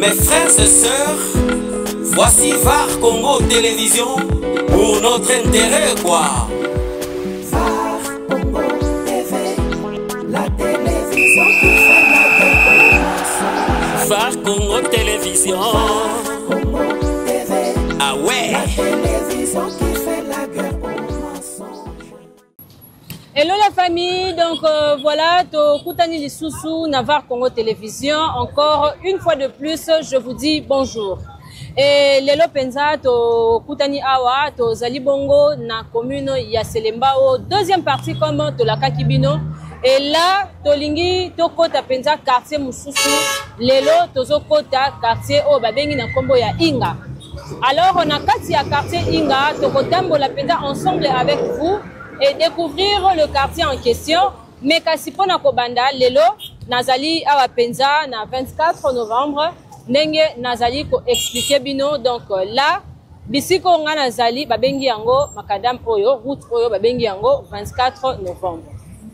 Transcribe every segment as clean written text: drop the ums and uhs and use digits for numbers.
Mes frères et sœurs, voici VAR Congo Télévision pour notre intérêt quoi. VAR Congo TV, la télévision qui fait la guerre au mensonge. VAR Congo Télévision. VAR Congo TV, ah ouais. la télévision qui fait la guerre au mensonge. Hello la famille, donc voilà, to Koutani Lisusu, Navar Congo Télévision. Encore une fois de plus, je vous dis bonjour. Et Lelo Penza, to Koutani Awa, to Zali Bongo, na commune ya Selembao, deuxième partie comme to la Kakibino. Et là, to Lingi, to Kota Penza, quartier Moussousou, Lelo, tozo Kota, quartier O Babengi na Kombo ya Inga. Alors, on a Katia quartier Inga, to Kotambo la Penza ensemble avec vous. Et découvrir le quartier en question. Mais Kasipona Kobanda, Lelo, Nazali Awa Penza, na 24 novembre, Nenge Nazali ko expliquer bino. Donc là, Bisiko nga Nazali, Babengi Yango, Makadam Oyo, route Oyo, Babengi Yango, 24 novembre.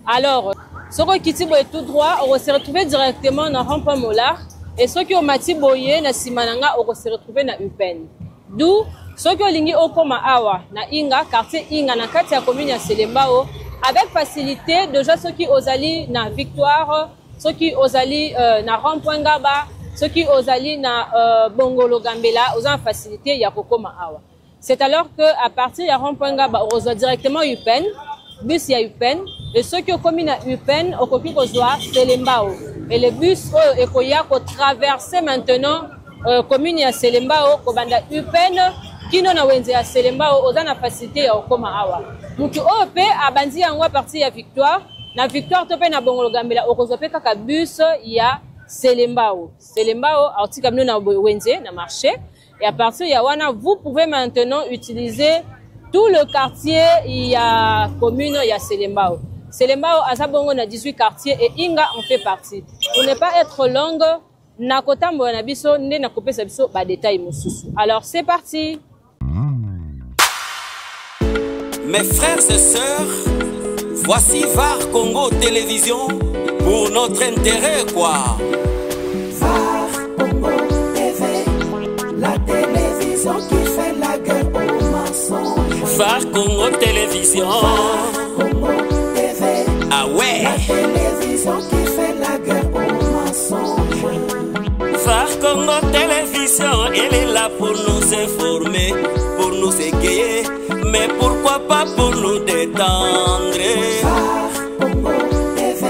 Alors, ce qui est tout droit, on va se retrouver directement dans Rampa Molar. Et ceux qui ont mati boye, na Simananga, on va se retrouver dans Upen. D'où, ceux qui ont lingi Okoma Awa, na Inga, quartier Inga, na Katia commune ya Selembao, avec facilité, déjà ceux qui osali na Victoire, ceux qui osali na Rampoingaba, ceux qui osali na Bongolo Gambela, osant facilité, ya Kokoma Awa. C'est alors que à partir de Rampoingaba, on reçoit directement Upen, bus ya Upen, et ceux qui ont commis na Upen, on copie qu'on soit Selembao. Et le bus, Ekoya, qu'on traverser maintenant, commune ya Selembao, Kobanda Upen, Kino na wenze ya Selembao, oza na facilité ya Okoma Awa. Mutu ope, abandi yango parti ya Victoire, na Victoire tope na Bongolo Gambela, okozope kaka bus ya Selembao. Selembao, artika mino na wenze, na marché. Et à partir ya wana, vous pouvez maintenant utiliser tout le quartier ya commune ya Selembao. Selembao, azabongo na 18 quartiers et Inga en fait partie. Pour ne pas être longue, na kotambo na biso, nde na kopé sa biso, ba détail mosusu. Alors c'est parti. Mes frères et sœurs, voici VAR Congo Télévision pour notre intérêt quoi. VAR Congo TV, la télévision qui fait la guerre au mensonge. VAR Congo Télévision. VAR Congo TV, ah ouais. la télévision qui fait la guerre au mensonge. VAR Congo Télévision, elle est là pour nous informer, pour nous égayer, mais pourquoi pas pour nous détendre. VAR Congo TV,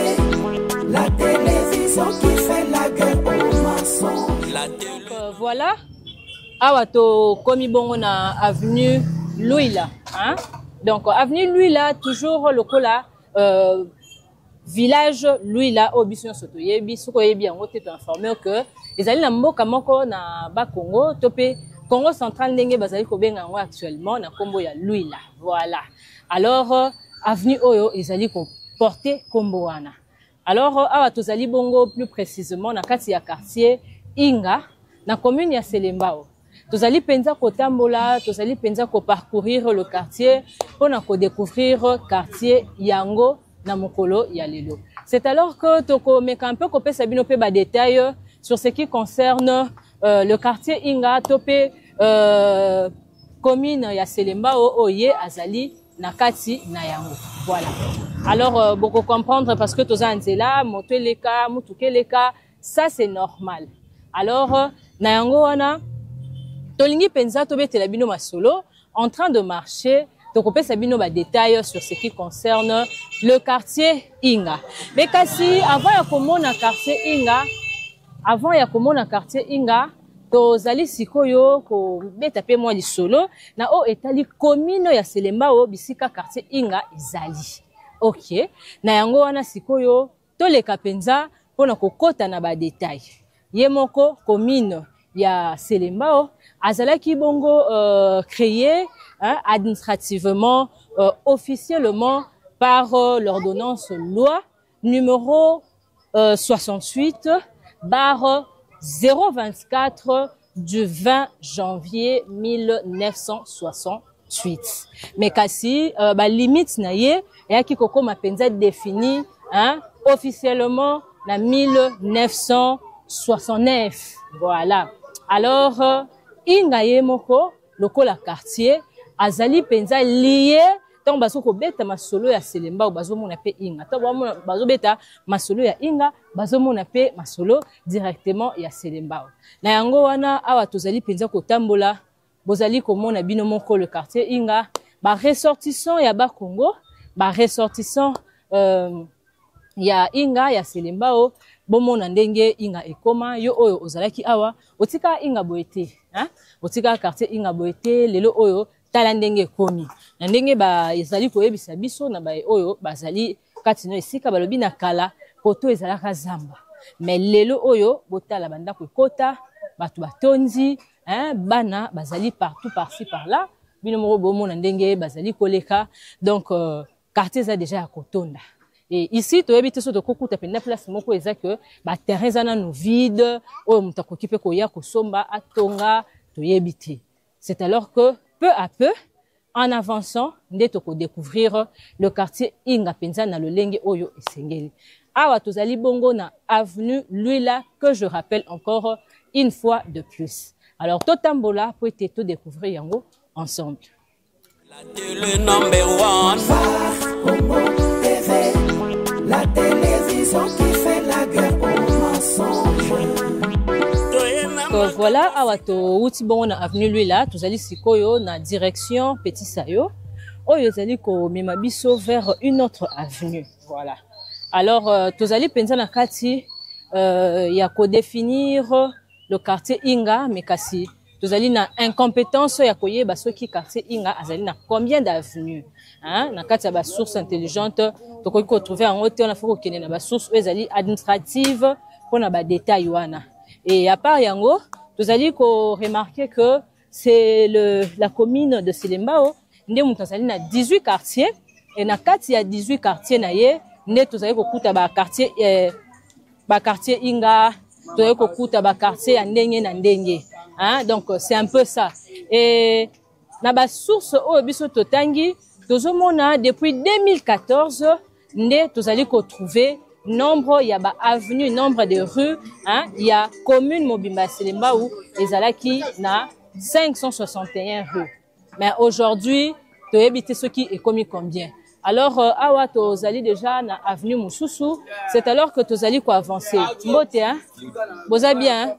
la télévision qui fait la guerre au mensonge. Donc voilà, Awato komi bongo na avenue Louila, hein? Donc avenue Louila toujours le cola village Louila au biso soto yebi soko yebi yango te informé que ezali na mboka moko na ba Congo topé Congo central ndenge bazali ko benga ngo actuellement na kombo ya Louila. Voilà. Alors avenue Oyo ezali ko porter kombo wana. Alors awa tozali bongo plus précisément na kati ya quartier Inga na commune ya Selembao. Tozali penza ko tambola, tozali penza ko parcourir le quartier pour na ko découvrir quartier yango na mokolo ya lelo. C'est alors que toko meka un peu kopé sabino pe ba détails sur ce qui concerne le quartier Inga topé commune ya Selembao oye azali na kati na yango. Voilà. Alors beaucoup comprendre parce que toza nzela moto eleka mutuke eleka ça c'est normal. Alors na yango wana tolingi penza tobetela bino masolo en train de marcher. Donc, on peut savoir des détails sur ce qui concerne le quartier Inga. Mais kasi, avant ya komona quartier Inga, tozali sikoyo ko beta pe mwa lisolo na o etali commune ya Selembao bisika quartier Inga ezali. OK. Na yango wana sikoyo toleka penza pona kokota na ba détails. Ye moko commune ya Selembao azalaki bongo créé administrativement, officiellement par l'ordonnance loi numéro 68 bar 024 du 20 janvier 1968. Mais kasi ba limite na ye yaki koko mapenza défini officiellement na 1968. 69. Voilà. Alors, inga ye moko, lokola quartier, azali penza lié, tant baso ko beta masolo ya Selemba ou bazo mona pe inga. Tant bazo beta masolo ya inga, bazo mona pe masolo directement ya Selemba. Na yango wana awa tozali penza ko tambola, bozali ko mona bino moko le quartier inga, ba ressortissant ya ba Congo, ba ressortissant ya inga ya Selemba o bomona ndenge inga ekoma yo oyo ozalaki awa otika inga boete hein otika quartier inga boete lelo oyo tala ndenge ekomi na ndenge ba ezali koyebisa biso na ba oyo bazali kati no esika balobi na kala poto ezalaka zamba mais lelo oyo botala banda ko kota batu batonzi hein bana bazali partout par-ci par-là bino moko bomona ndenge bazali koleka donc quartier za déjà ya kotonda. Et ici, tu habites sur le coco, tu as une place moko eza que ba terrain zana nou vide, o mutako kipe ko ya ko somba atonga tu habites. C'est alors que peu à peu, en avançant, nde toko découvrir le quartier Inga Penza na lolenge oyo esengeli. Awa tozali bongo na avenue Luila que je rappelle encore une fois de plus. Alors totambola pour te tout découvrir yango ensemble. La télé number one. La télévision qui fait la guerre aux mensonges. Donc voilà, awato uti bongo na avenue Luila, tozali sikoyo na direction Petit Sayo. Oyo zali ko mema biso vers une autre avenue. Voilà. Alors tozali penza na kati ya ko définir le quartier Inga mais kasi tozali na incompétence ya koyeba soki quartier Inga azali na combien d'avenues. Hein, na kati ya ba source intelligente tokoki ko trouver en hauteur na foko kene na ba source ezali administrative pona ba détail wana. Et à part yango, tozali ko remarquer que c'est la commune de Selembao nde mutazali na 18 quartiers et na kati ya 18 quartiers na ye nde tozali ko kuta ba quartier Inga, tozali ko kuta ba quartier ya ndenge na ndenge. Hein, donc c'est un peu ça. Et na ba source o biso totangi tozomona depuis 2014 nde tozali ko trouver nombre ya ba avenue, nombre de rues, hein, il y a commune Mobimba Selemba où ezalaki na 561 rues. Mais aujourd'hui, tu habites ce qui est commis combien? Alors awa tozali déjà na avenue Mususu, c'est alors que tozali ko avancer. Mbote hein? Boza bien hein?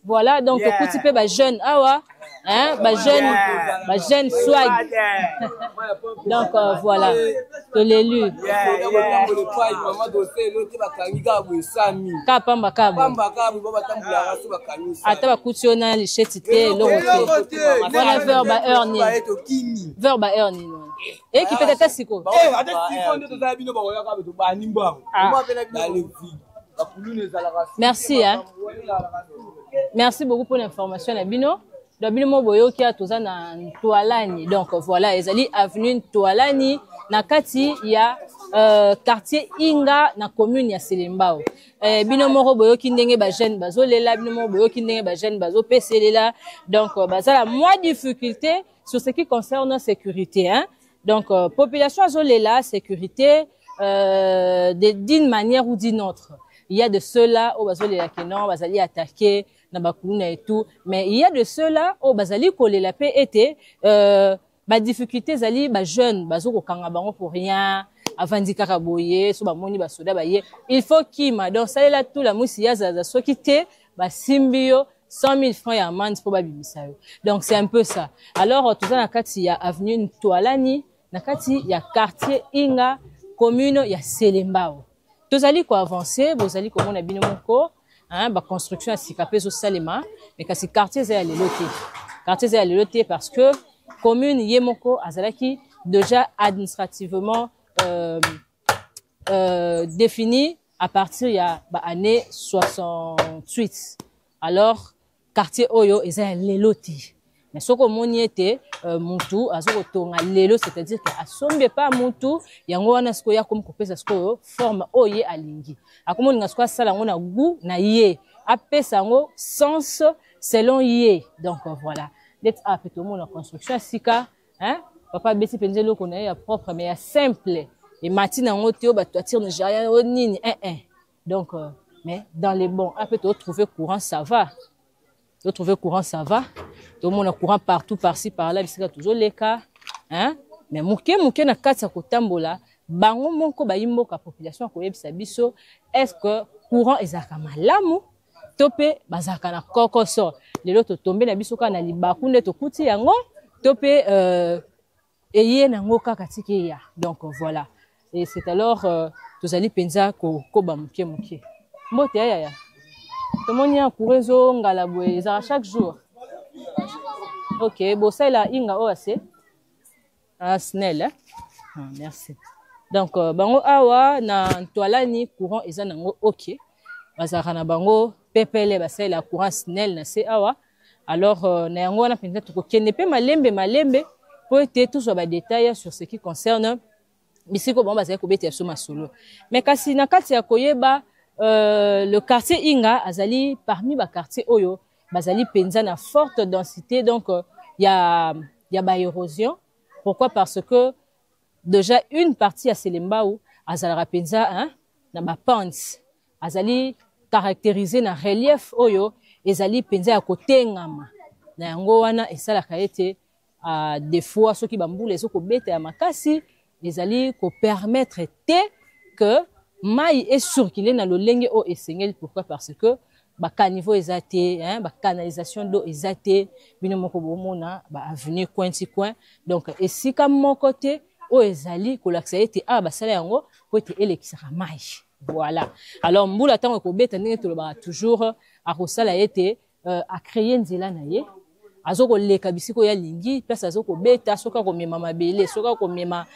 Voilà, donc petit peu ba jeune awa hein, ba jeune swag. Donc voilà, de l'élu. Kapamba kabo. Ata ba kutiona li chetite lorote. Voilà verba erni. Verba erni. Et qui peut être siko. Merci hein. Merci beaucoup pour l'information Nabino. Dabino mo boyo ki atoza na Toalani. Donc voilà, ezali avenue Toalani na kati ya quartier Inga na commune ya Selembao. Bino mo boyo ki ndenge ba jeune bazolela, bino mo boyo ki ndenge ba jeune bazo peselela. Donc bazala moins difficulté sur ce qui concerne la sécurité hein. Donc population azolela sécurité d'une manière ou d'une autre. Il y a de ceux-là au bazolela kenon bazali attaquer na bakuluna et tout, mais il y a de ceux-là au bazali kolela pe été ba difficulté zali ba jeune bazo ko kanga bango pour rien avandi kaka boye so ba moni ba soda ba ye il faut kima donc ça là tout la musi ya za soki te ba simbio 100 000 francs ya amende pour ba bimisa yo. Donc c'est un peu ça. Alors tout ça na kati ya avenue Toalani na kati ya quartier Inga commune ya Selembao. Tozali ko avancer, bozali ko mona bino moko, hein, ba construction à Sikape zo Salema, mais kasi quartier za leloté. Quartier za leloté parce que commune Yemoko azalaki déjà administrativement défini à partir ya ba année 68. Alors quartier Oyo eza leloté. Mais ce que moni était mutu azoko tonga lelo, c'est-à-dire que asombe pas mutu yango wana sko ya comme kopesa sko forme oye alingi akomo ninga sko sala ngona goût na ye apesa ngo sens selon ye. Donc voilà, d'être apte tout monde en construction sika hein papa beti penzelo ko na ya propre mais ya simple et matina ngo teo ba toiture Nigeria nini donc mais dans les bons après tu trouver courant ça va. Tu trouver courant ça va. Tout le monde a courant partout par-ci par-là, bisika toujours les cas hein mais muke na kati ya kotambola bango moko bayimboka population ko yebisa biso est-ce que courant ezaka malamu topé bazaka na kokoso lelo to tomber na biso ka na libaku nde to kuti yango topé eye na ngoka katiki ya donc voilà et c'est alors tozali penza ko koba muke mbote ya tomoni ya kurezo ngala boye za chaque jour. OK bon ça là inga oase snell hein? Ah, merci donc bango awa na toalani courant eza nango OK bazaka na bango pepele basala la courant snell na se awa alors na yango na penza to kokende pe malembe pour être tout sur ba détails sur ce qui concerne bisiko bon bazali ko beta so masolo mais kasi na kati ya koyeba le quartier Inga azali parmi ba quartier oyo bazali penza na forte densité donc il y a ba érosion. Pourquoi? Parce que déjà une partie à Selembao azala penza hein na ba pente azali caractérisé na relief oyo ezali penza ya kotengama na yango wana esala kaete des fois ceux qui bambule ezoko beta ya makasi ezali ko permettre que mai est circulé na lolenge o esengeli. Pourquoi? Parce que ba caniveau ezate hein ba canalisation d'eau ezate bino moko bomona ba avenue coin donc esika moko te o ezali ko laksa ete ba sala yango po ete elekisaka mai. Voilà alors mbula tango ko beta ndenge to ba toujours a kosala ete a créer nzela na ye azoko leka bisiko ya lingi place azoko beta soka ko mema mabele soka ko mema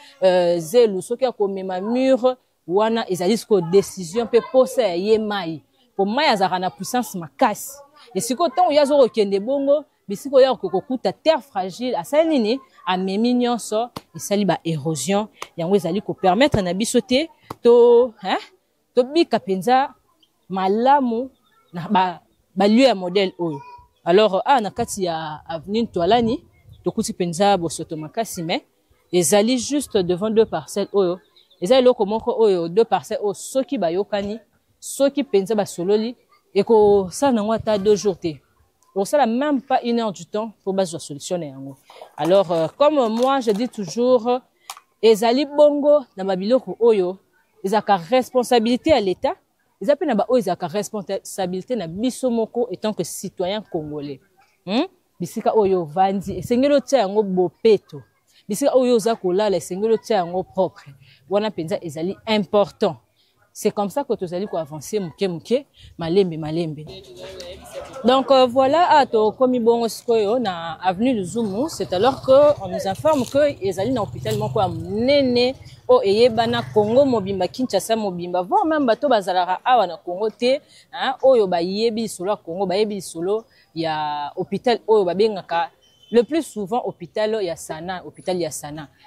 zelu soka ko mema mur wana ezali ko décision pe posa ya ye mai pour mai azaka na puissance makasi et siko tango yazo ko kende bongo bisiko ya ko kokuta terre fragile asali nini amemi nyonso esali ba érosion yango ezali ko permettre na biso te to hein to bika penza malamu na ba lieu ya modèle oyo. Alors na kati ya avenue Toalani tokuti penza bosoto makasi mais ezali juste devant deux parcelles oyo ezali loko moko oyo deux parcelles oyo soki bayokani soki penza basololi et ko ça nango ata 2 jours te donc ça même pas 1 heure du temps pour bazo solutionner yango. Alors comme moi je dis toujours ezali bongo na babiloko oyo ezaka responsabilité à l'état ezapena na ba oyo ezaka responsabilité na biso moko étant que citoyen congolais bisika oyo vandi esengelo tia yango bopeto bisika oyo za kolala esengelo tia yango propre wana penza ezali important. C'est comme ça que tu allais avancer muke malembe. Donc voilà to komi bongo skoyo na avenue de Zumu, c'est alors que on nous informe que ezali na hôpital moko ya munene o eyebana Congo mobimba Kinshasa mobimba voire même bato bazalaka awa na Congo te hein oyo bayebi solo Congo bayebi solo ya hôpital oyo babengaka le plus souvent hôpital ya Sana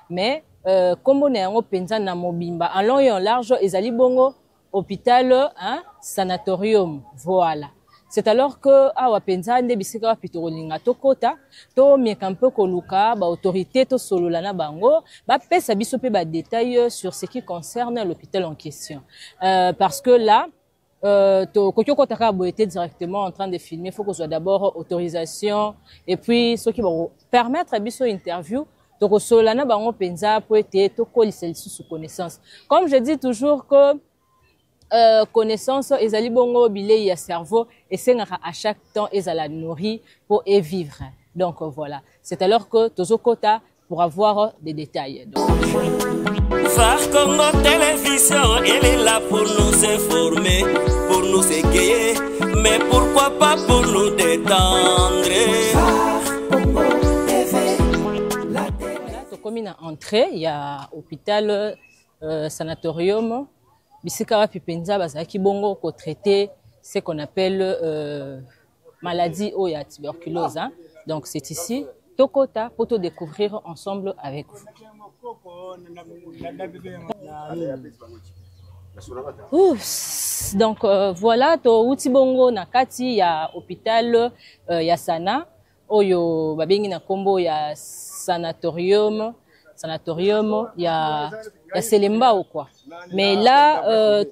mais comme na yango penza na mobimba en long et en large ezali bongo hôpital hein sanatorium. Voilà c'est alors que awa penza nde bisika wa pitorolinga tokota to mieka mpe koluka ba autorité to solola na bango ba pesa biso pe ba détails sur ce qui concerne l'hôpital en question parce que là to kokyo taka boete directement en train de filmer, il faut qu'on soit d'abord autorisation et puis ceux qui vont permettre biso interview to solana bango penza pour être to kolisa sous connaissance. Comme je dis toujours que connaissance ezali bongo bilei ya cerveau et c'est à chaque temps ezala nourri pour y vivre. Donc voilà, c'est alors que tozokota pour avoir des détails. Phare Congo Télévision, elle est là pour nous informer, pour nous égayer, mais pourquoi pas pour nous détendre. Comme une entrée, il y a hôpital, sanatorium, bisika wapi penza bazaki bongo ko traiter ce qu'on appelle maladie ou ya tuberculose. Hein? Donc c'est ici. Tokota pour te découvrir ensemble avec vous. Ouf. Donc voilà to utibongo na kati ya hôpital ya Sana oyo babengi na kombo ya sanatorium ya Selembao quoi. Mais là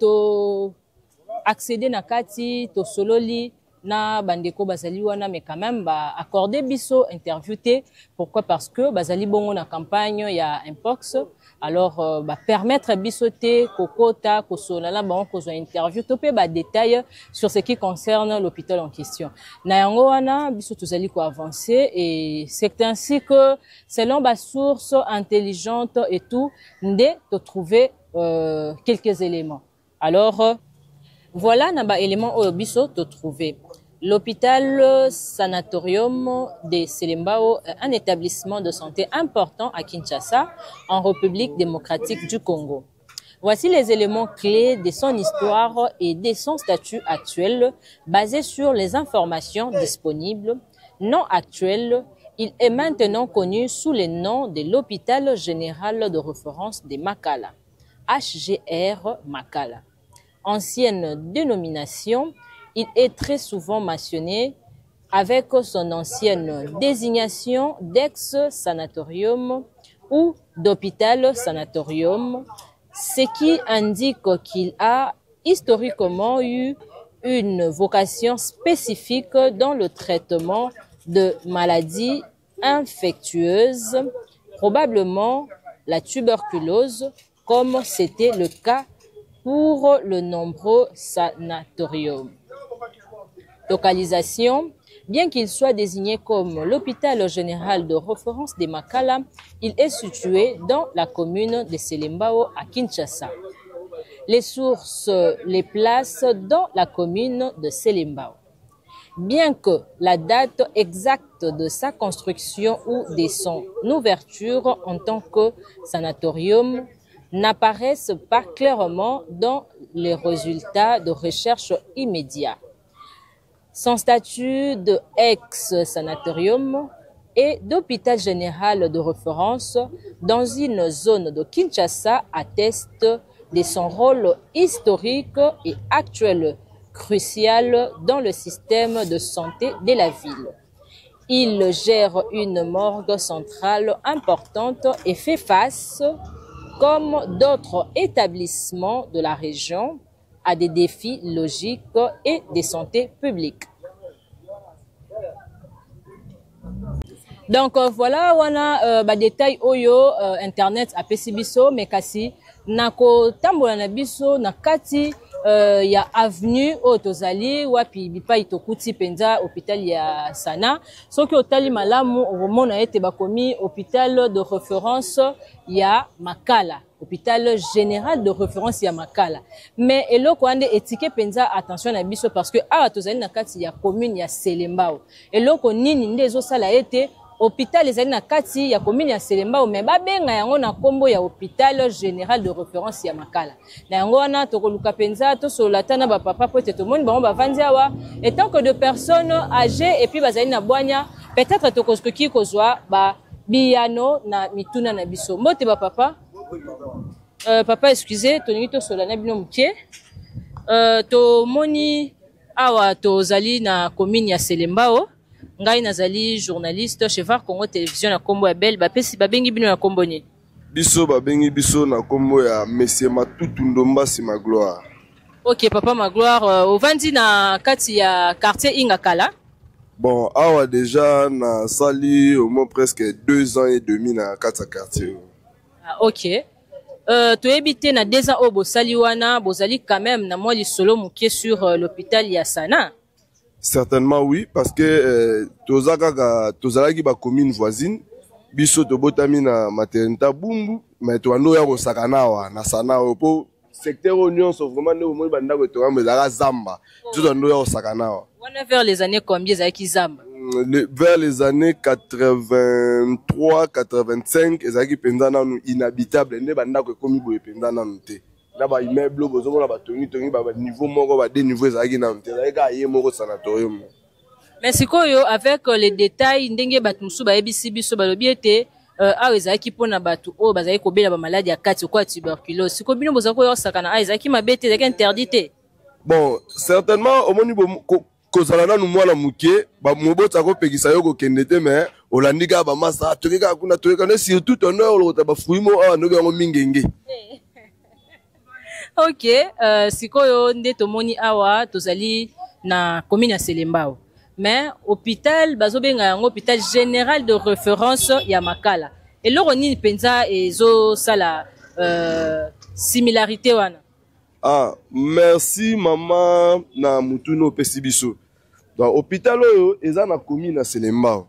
accéder na kati to sololi na bandeko bazali wana mais quand même ba accorder biso interview te. Pourquoi? Parce que bazali bongo na campagne ya Mpox. Alors ba permettre biso te kokota kosolala bango kozwa interview to pe ba détail sur ce qui concerne l'hôpital en question. Na yango wana biso tozali ko avancer et c'est ainsi que selon ba sources intelligentes et tout ndé to trouver quelques éléments. Alors voilà naba éléments au biso to trouver. L'hôpital sanatorium de Selembao est un établissement de santé important à Kinshasa, en République démocratique du Congo. Voici les éléments clés de son histoire et de son statut actuel, basés sur les informations disponibles. Non actuel, il est maintenant connu sous le nom de l'hôpital général de référence de Makala, HGR Makala. Ancienne dénomination, il est très souvent mentionné avec son ancienne désignation d'ex-sanatorium ou d'hôpital-sanatorium, ce qui indique qu'il a historiquement eu une vocation spécifique dans le traitement de maladies infectieuses, probablement la tuberculose, comme c'était le cas pour le nombreux sanatoriums. Localisation, bien qu'il soit désigné comme l'hôpital général de référence de Makala, il est situé dans la commune de Selembao à Kinshasa. Les sources les placent dans la commune de Selembao. Bien que la date exacte de sa construction ou de son ouverture en tant que sanatorium n'apparaissent pas clairement dans les résultats de recherche immédiats. Son statut de ex-sanatorium et d'hôpital général de référence dans une zone de Kinshasa atteste de son rôle historique et actuel crucial dans le système de santé de la ville. Il gère une morgue centrale importante et fait face, comme d'autres établissements de la région, à des défis logiques et de santé publique. Donc voilà, on a détail oyo internet à Pesibiso, mais kasi nako tambola na biso na kati ya avenue Otozali wapi bipa itokuti penza hôpital ya Sana. Soki otali malamu omona ete bakomi hôpital de référence ya Makala. Hôpital général de référence ya Makala. Mais eloko ande etike penza attention na biso parce que awa tozali na kati ya commune ya Selembao. Eloko nini nde ezosala ete hôpital ezali na kati ya commune ya Selembao mais babenga yango na kombo ya hôpital général de référence ya Makala. Na yango wana tokoluka penza to solata na ba papa po te moni bango bavandi awa étant que de personnes âgées et puis bazali na bwanya peut-être tokoskoki kozwa ba biyano na mituna na biso. Mbote ba papa papa excusez toningi to solana bino mukie to moni awa tozali na commune ya Selembao. Ngai nazali journaliste chez VAR Congo Télévision na kombo ya Belle bapesi babengi bino na kombo ni biso babengi biso na kombo ya Monsieur Matutu Ndomba si ma gloire. OK papa ma gloire ovandi na kati ya quartier Ingakala. Bon awa déjà na sali au moins presque 2 ans et demi na kati ya quartier. Ah, OK. Tu habité na 2 ans au bosali wana bozali quand même na moi lisolo mukie sur l'hôpital ya Sana. Certainement oui, parce que tozalaki ba commune voisine, biso tobotami na maternité Bumbu, mais toando ya kosakana wa na Sana po secteur Union so vraiment ne mo banda ko toka mezaka Zamba. Toando ya kosakana wa. Wana vers les années combien za ki Zamba? Vers les années 83, 85, ezaki penza nanu inhabitable, ne banda ko komi boye penza nanu te. Là bas immeuble bozo na ba tongi ba niveau moko ba deux niveaux ezaki na nte ezaka ye moko sanatorium. Mais sikoyo avec les détails ndenge batu musu ba ebisi biso balobi ete awa ezaki pona batu o bazali kobela ba maladie ya kati kwa tuberculose. Siko bino bozako yo sakana a ezaki mabete ezaki interdité. Bon, certainement au moni kozala nanu mwana muke ba mobota ko pekisa yo ko kendete mais olandika ba masa tokeka kuna tokeka ne surtout tonno lo ta ba fruimo a no yango mingenge. Ok, sikoyo nde tomoni awa tozali na commune ya Selembao. Mais hôpital bazobenga yango hôpital général de référence ya Makala. Et loro nini penza ezo sala similarité wana. Ah, merci maman na mutuno pesi biso. Donc hôpital oyo eza na commune ya Selembao.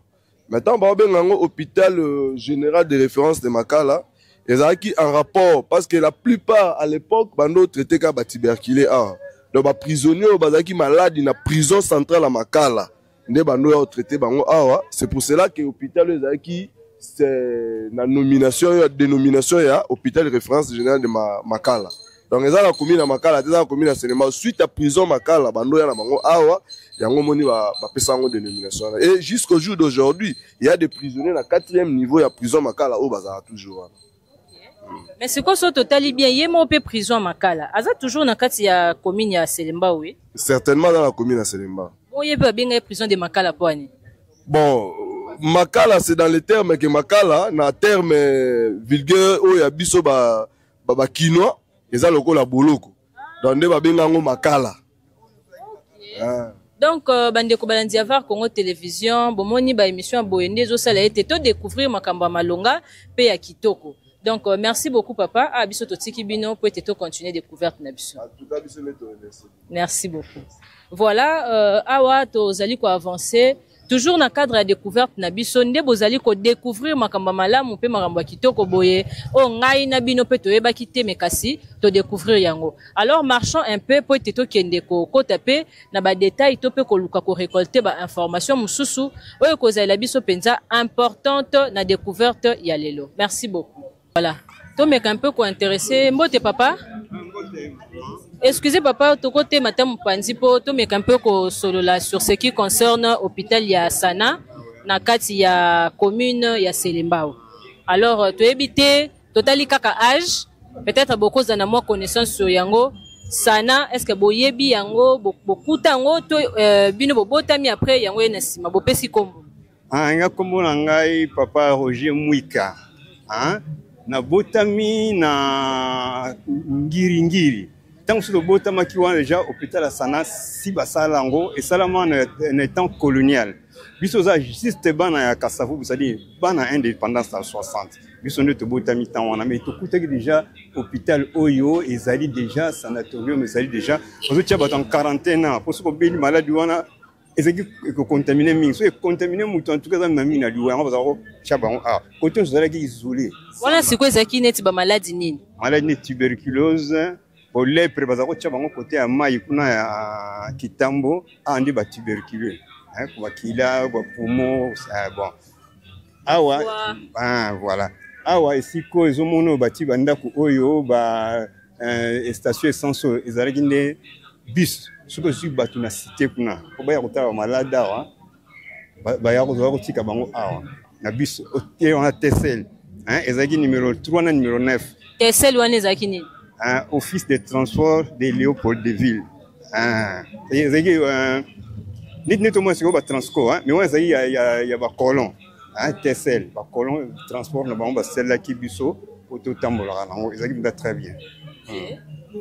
Maintenant bazobenga yango hôpital général de référence de Makala. Ezalaki en rapport parce que la plupart à l'époque bando traité ka ba tuberculose ah. Donc ba prisonniers bazaki malade na prison centrale à Makala. Nde bando ya traité bango ah. C'est pour cela que hôpital ezalaki c'est la nomination la dénomination ya hôpital de référence général de Makala. Donc ezala commune à Makala, ezala commune à Selembao suite à prison Makala bando ya na bango ah. Yango moni ba pesa ngo dénomination. Et jusqu'au jour d'aujourd'hui, il y a des prisonniers na 4e niveau ya prison Makala au bazar toujours. Mais c'est quoi ce total bien yemo pe prison Makala. Aza toujours na kati ya commune ya Selembao oui. Certainement dans la commune à Selembao. Bon yeba bien prison de Makala poani. Bon, Makala c'est dans les termes que Makala na terme vulgaire o ya biso ba kinois eza lokola boloko. Donc nde ba benga ngo Makala. Ah. Donc bandeko balandi Navarre Congo Télévision bomoni ba émission boyende zo sala été to découvrir makamba malonga pe ya kitoko. Donc, merci beaucoup, papa. Ah, biso totiki bino pour te continuer découverte na biso. Merci beaucoup. Voilà, awa to zali ko avancer. Toujours na cadre de découverte na biso nde bozali ko découvrir makamba malamu pe makambo kitoko boye. O ngai na bino pe to yeba kite mekasi to découvrir yango. Alors marchons un peu pour te to kende ko taper na ba détail to pe ko luka ko récolter ba information mususu oyo ko zali biso penza importante na découverte ya lelo. Merci beaucoup. Voilà. Toi, mais un peu quoi intéressé. Mbote papa. Excusez papa, to côté madame Panzipo, toi mais un peu ko solo là sur ce qui concerne hôpital ya Sana, na kati ya commune ya Selembao. Alors, tu habité totali kaka âge, peut-être beaucoup d'ana moi connaissance sur yango. Sana, est-ce que boyebi yango beaucoup tango to bino bobotami après yango enasima bopesi kombo. Ah, nga kombo ngai papa Roger Mouika. Hein? Na botami na ngiri tant que le botama qui va déjà hôpital à Sana si basala ngo et salama en étant colonial biso za juste bana ya Kasavu vous dire bana indépendance à 60 biso ne te botami tant on a mais to kutaki déjà hôpital Oyo ezali déjà sanatorium ezali déjà on tia ba en quarantaine pour que beli maladie wana ezaki ko contaminer mingi so contaminer mutu en tout cas na mina liwa on va ko chaba ah côté zala ki isolé voilà c'est quoi ezaki neti ba maladie nini maladie tuberculose au lèpre bazako tchabango côté à mai kuna ya Kitambo andi ba tuberculeux hein ko bakila ba poumon bon awa ah voilà awa isiko ezomono bati banda ku oyo ba station essence ezalaki nde bus soko su batu na cité kuna ko ba ya kotaba malada wa ba ya ko tika bango awa na bus on a Tessel hein ezalaki numéro 3 na numéro 9 Tessel wana ezalaki nini office de transport de Léopold de Ville. Ezaki nit au moins c'est ba transco hein mais ouais ça y a ba colon hein Tessel ba colon transport na ba celle qui biso auto tambola na ezaki ba très bien.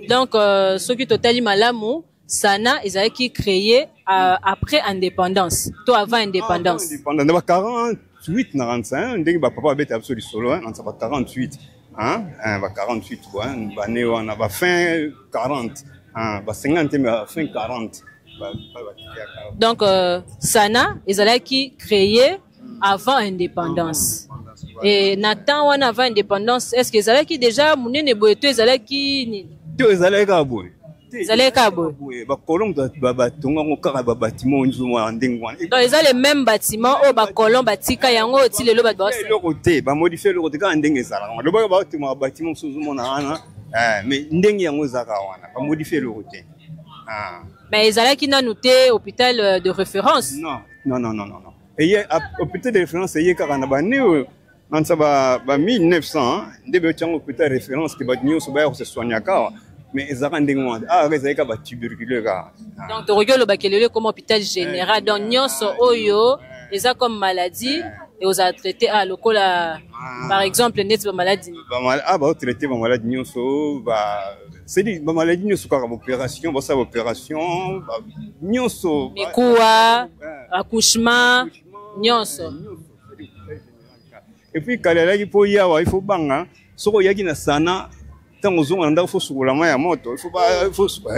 Donc ce qui totali malamu Sana ezaki créé après indépendance to avant indépendance. Indépendance ba 48 45 ndenge ba papa bête absolu solo hein ça va 48 hein bah 48 quoi bah né on a fin 40 hein bah 50 mais fin 40 donc Sana ezalaki créé avant indépendance et Nathan on avant indépendance est-ce que ezalaki déjà munene boyeto ezalaki ni to ezalaki aboy ezalaki boye ba colon ba tonga ngo kaka ba bâtiment nzumo ndengwana donc ils ont les mêmes bâtiments au ba colon batika yango ti lelo ba boss le côté ba modifier le côté ka ndenge ezala le ba tima bâtiment nzumo na ana mais ndenge yango zaka wana ba modifier le côté mais ezalaki na noté hôpital de référence non et hôpital de référence y kaka na ba né nsa ba 1900 ndebe tyango hôpital de référence ke ba nyoso ba se soigner ka mais ezaka ndenge wana ezaka ba tuberculeux ka donc tu regardes le bakelele comme hôpital général donc nyonso oyo eza comme maladie et aux a traité à local par exemple net ba maladie ba traité ba maladie nyonso ba c'est dit ba maladie nyonso ka opération ba ça opération ba nyonso mikuwa accouchement nyonso. Et puis kalela ki po yawa il faut banga soko yaki na sana tango zonga ndako fo sukula ma ya moto il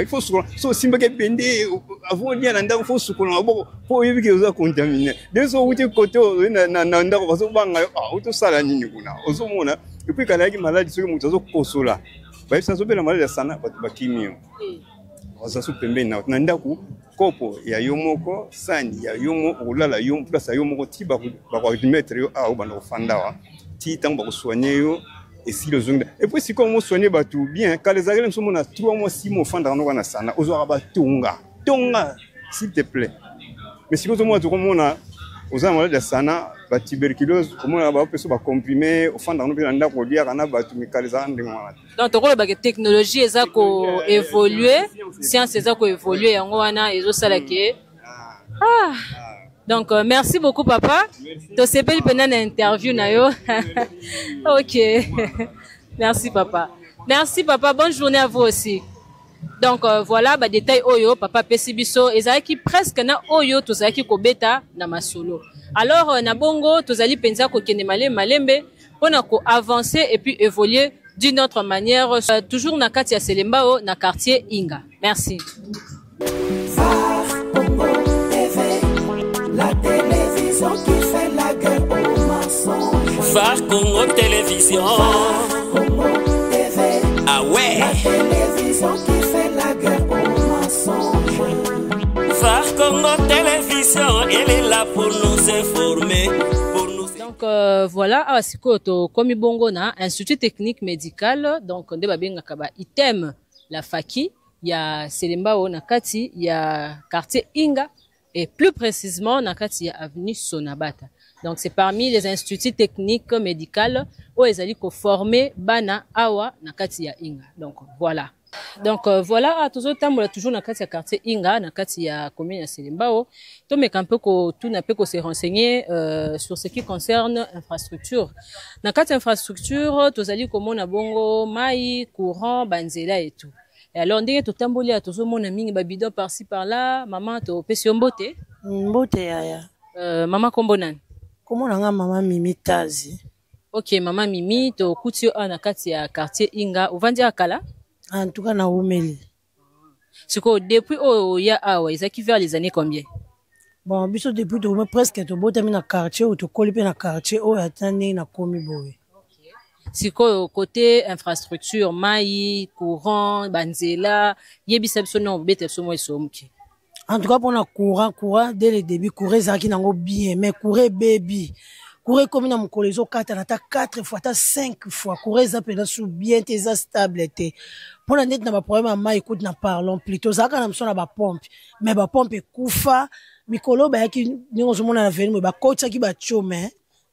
faut sukula so simba ke bende avant dia na ndako fo sukula maboko po yebi ke oza contaminer deso uti côté na ndako baso banga auto sala nini kuna ozomona et puis kalela ki maladie soki mutu azo kosola ba isa zo bela maladie sana ba kimio oza su pembeni na ndako kopo ya yomoko sani ya yomo olala yomo place ya yomoko ti ba ko mettre yo a bana ofandawa ti tango ba ko soigner yo et si le zonga et puis si comme on soigner ba tout bien quand les agents sont mon 3 mois 6 mois fanda no na sana ozo ba tonga s'il te plaît mais si comme moi tout comme on a aux malades de sana ba tuberculose comme on a ba peso ba comprimé ofanda no bien ndako dia kana ba tout mikaliza ndingwa. Donc toko ba technologie eza ko évoluer science eza ko évoluer yango wana ezo sala ke donc merci beaucoup papa to sepeli pendant l'interview na yo. OK. Merci papa bonne journée à vous aussi. Donc voilà ba détail oyo papa pesi biso ezaki presque na oyo tozaki ko beta na masolo. Alors na bongo tozali penza ko kende malembe pona ko avancer et puis évoluer d'une autre manière toujours na kati ya Selembao na quartier Inga. Merci. La télévision qui fait la guerre aux mensonges. Phare Congo Télévision. Congo TV. Ah ouais. La télévision qui fait la guerre aux mensonges. Phare Congo Télévision, elle est là pour nous informer. Donc voilà, sikoto komi bongo na Institut Technique Médical, donc nde babenga kaba item la faki ya Selembao na kati ya quartier Inga. Et plus précisément, nakati ya avenue Sonabata. Donc, c'est parmi les instituts techniques médicaux où ils allaient former bana awa nakati ya Inga. Donc, voilà. Donc, voilà, toujours nakati ya quartier Inga, nakati ya commune ya Selembao. To me kampe ko tout na pe ko se renseigner sur ce qui concerne infrastructure. Nakati infrastructure, tozali komona bongo mai, courant, banzela et tout. Et alors, ndenge totamboli a tozo mona mingi babido par-ci par-là, maman to pesi mbote. Mbote yaya. Maman kombo nani? Kombo nanga maman Mimi Tazi. OK, maman Mimi to kutio na kati ya quartier Inga, uvandi akala? En tout cas na Umeli. Siko depuis ya awa, ezaki vers les années combien? Bon, biso depuis to presque to bota mi na quartier ou to kolipe na quartier o atane na komi boye. Siko côté infrastructure, mai, courant, banzela, yebisa biso no bete so mo esomki. En tout cas pour na courant dès le début courir zaki nango bien mais courir baby. Courir comme na mkolezo 4 fois ta 5 fois courir za pena sou bien tes stabilité. Pour na net na ba problème mai écoute na parlons plutôt zaka na msona ba pompe mais ba pompe kufa mikolo ba yaki ningo zomona na venu ba coach ki ba chome.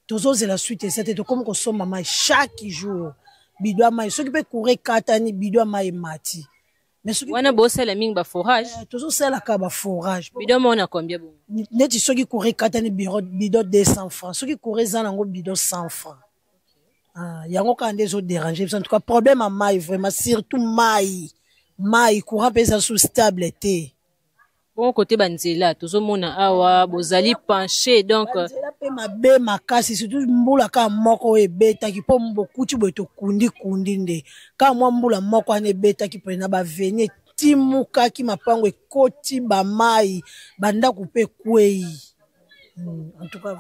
Tozoze la suite c'était comme qu'on somme maman chaque jour bidwa mai ceux qui peut courir katani bidwa mai mati mais ceux qui wana bossa la ming ba forage tozo sala ka ba forage bidwa mona combien bon net ceux qui courir katani bidwa 200 francs ceux qui courir za nango bidwa 100 francs yango ka ndezo déranger en tout cas problème à mai vraiment surtout mai courant pesa sous stable té. Bon côté banzela tozomona awa bozali penché donc banzela pe mabe makasi surtout mbula ka moko ebeta ki po mbokuti boto kundi nde ka mwa mbula moko ane beta ki pena ba venir timuka ki mapango ekoti ba mai banda couper kwei en tout cas.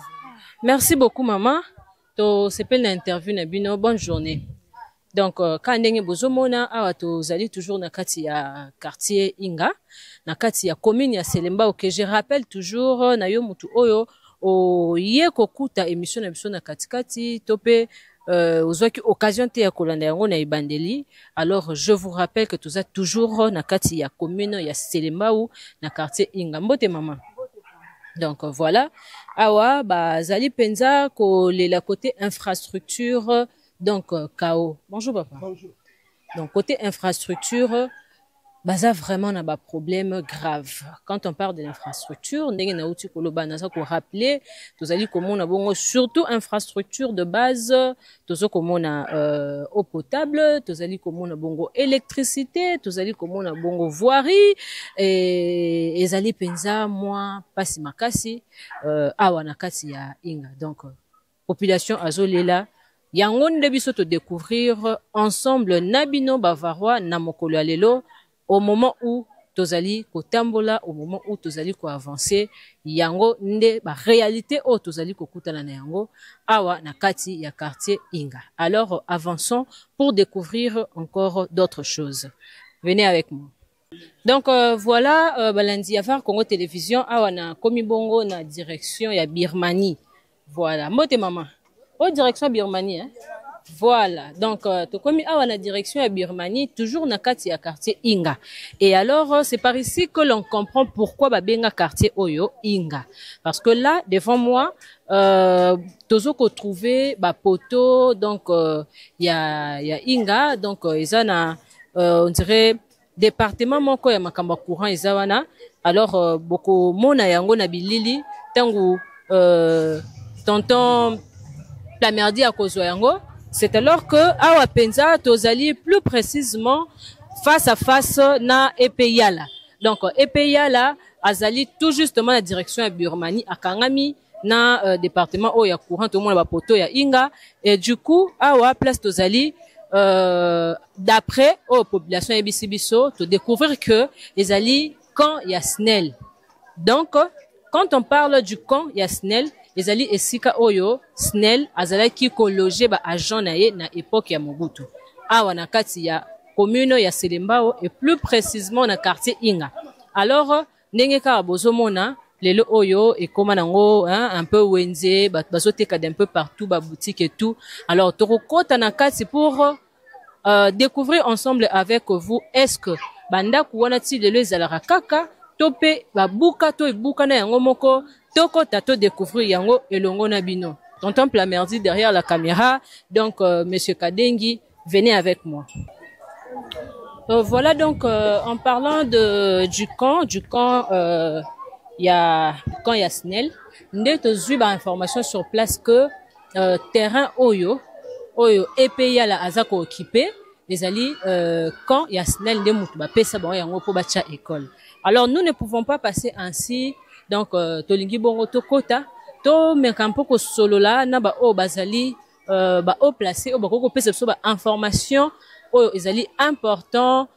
Merci beaucoup maman to sepel na interview na bino bonne journée. Donc quand ndenge bozomona awa tozali toujours na kati ya quartier Inga na kati ya commune ya Selembao que je rappelle toujours na yo mutu oyo o ye kokuta émission na biso na katikati topé ozwaki occasion te ya kolanda yango na ibandeli. Alors je vous rappelle que toza toujours na kati ya commune ya Selembao na quartier Inga. Mbote maman. Donc voilà awa bazali penza ko la côté infrastructure. Donc, KO. Bonjour, papa. Bonjour. Donc, côté infrastructure, baza vraiment na ba problème grave. Quand on parle de l'infrastructure, ndenge na uti koloba na za ko rappeler, tozali komona bongo surtout infrastructure de base, tozo komona eau potable, tozali komona bongo électricité, tozali komona bongo voirie et ezali penza moi pasi makasi awa na kati ya Inga. Donc population azolela yango nde biso to découvrir ensemble nabino bavarois na mokolo ya lelo au moment où tozali kotambola, au moment où tozali ko avancer yango nde ba réalité o tozali kokutana na yango awa na kati ya quartier Inga. Alors avançons pour découvrir encore d'autres choses. Venez avec moi. Donc voilà balandi Navarre Congo Télévision awa na komi bongo na direction ya Birmanie. Voilà, mote maman. Au direction Birmanie hein. Voilà, donc to komi awa na direction à Birmanie, toujours na kati ya quartier Inga. Et alors c'est par ici que l'on comprend pourquoi babenga quartier Oyo Inga. Parce que là devant moi tozo ko trouver ba poto donc ya Inga donc eza na on dirait département moko ya makamba courant eza wana. Alors boko mona yango na bilili tangu tonton la merdi à kozwa yango. C'est alors que awa penza tozali plus précisément face à face na Epeyala. Donc Epeyala azali tout justement la direction à Birmanie à Kangami na département o ya courant tout le monde ba poto ya Inga et du coup awa place tozali d'après aux populations ebisibiso to découvrir que ezali camp ya SNEL. Donc quand on parle du camp ya SNEL ezali esika oyo SNEL azalaki ko loger ba agent na ye na époque ya Mobutu awa na kati ya commune ya Selembao et plus précisément na quartier Inga. Alors ndenge ka bozomona lelo oyo et comme nango un peu wenze bazoteka d'un peu partout ba boutique et tout. Alors torokota na kati pour découvrir ensemble avec vous est-ce que banda kuwana ti lelo ezalaka kaka tope ba buka to ebuka na yango moko toko tato découvrir yango elongo na bino. Tonton Plamerdi derrière la caméra. Donc monsieur Kadengi, venez avec moi. Voilà donc en parlant du camp ya SNEL, nde tozui ba information sur place que terrain oyo EPA la azako occupé les ali camp ya SNEL nde mutu ba pesa ba yango po bacha école. Alors nous ne pouvons pas passer ainsi. Donc tolingi bongo to kota to mekampo ko solola na ba o bazali ba o placé o ba ko pesa so ba information o ezali importante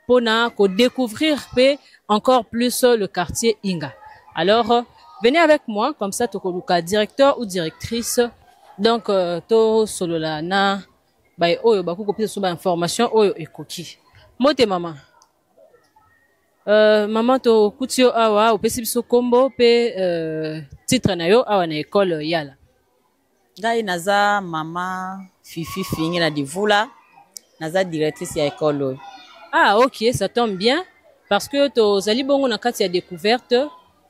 pour na ko découvrir pe encore plus le quartier Inga. Alors venez avec moi comme ça to koluka directeur ou directrice donc to solola na ba o ba ko pesa so ba information o ekoki. Mote maman. Maman to kutio awa opesi biso kombo pe titre na yo awa na école yala. Ngai naza mama Fifi Fingi na Divula, naza directrice ya école. Ah OK, ça tombe bien parce que to zali bongo na kati ya découverte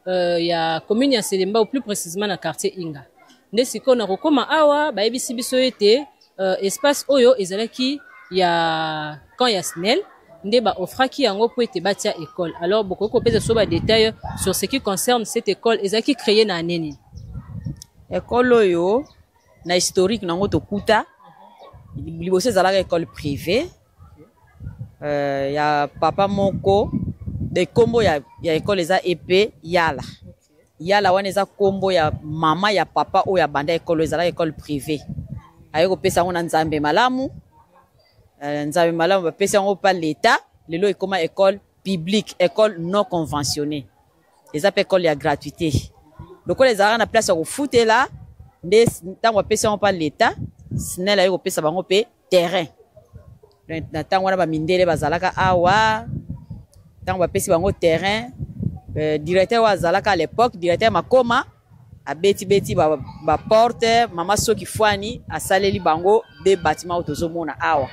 ya commune ya Selemba ou plus précisément na quartier Inga. Nde siko na kokoma awa ba ebisi biso ete espace oyo ezalaki ya quand ya SNEL ndeba ofraki yango po ete batia école. Alors beaucoup ko pesa so ba détails sur ce qui concerne cette école ezaki créé na neni. École oyo na historique nango to kuta liboso ezalaka école privée ya papa moko de kombo ya école eza EP yala. Yala wana eza kombo ya mama ya papa oyo ya banda école ezalaka école privée. Ayeko pesa ngona nzambe malamu. Nzambe malamu ba pesa ngo pa l'état lelo ekoma école publique école non conventionnée les appels école ya gratuité donc les arana na place ya kofutela nde tango pesa ngo pa l'état SNEL ayeko pesa bango pe terrain na tango wana ba mindele bazalaka awa tango ba pesi bango terrain directeur wa zalaka à l'époque directeur makoma a beti ba porte mama soki fwani asaleli bango de bâtiment autozomona awa.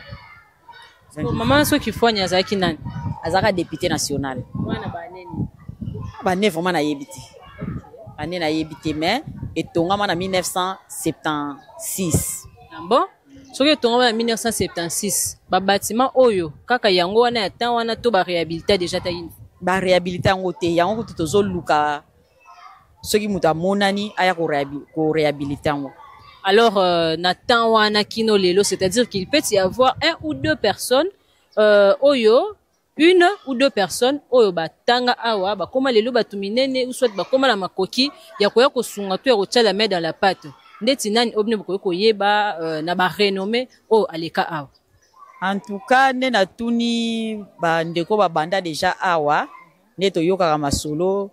Maman so ki fwanya azaki nani azaka député national wana baneni bane vraiment na yebiti ane na yebiti mais etongama na 1976 bon soki tonga en 1976 ba bâtiment oyo kaka yango wana ya temps wana to ba réhabilité déjà ta yini ba réhabilité yango te yango kutu tozoluka soki mutu amonani aya ko réhabilité yango. Alors na temps wana kino lelo, c'est-à-dire qu'il peut y avoir un ou deux personnes oyo une ou deux personnes oyo batanga awa bakoma lelo batuminene ou soit bakoma la makoki ya koya kosunga to ya kotia la main dans la pâte ndeti nani obne bokoyo koyeba na ba renommé o aleka awa. En tout cas ne na tuni bandeko babanda déjà awa ne toyokaka masolo